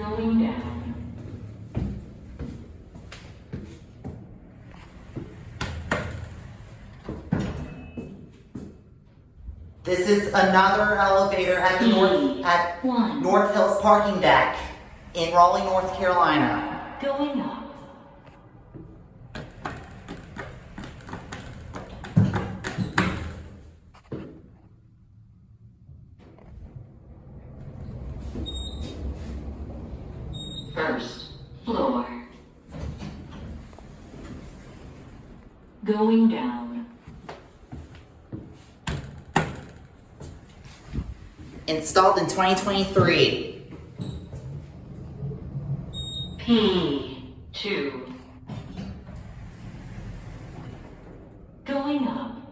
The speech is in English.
Going down. This is another elevator at the North Hills parking deck in Raleigh, North Carolina. Going up. First floor. Going down. Installed in 2023. P2. Going up.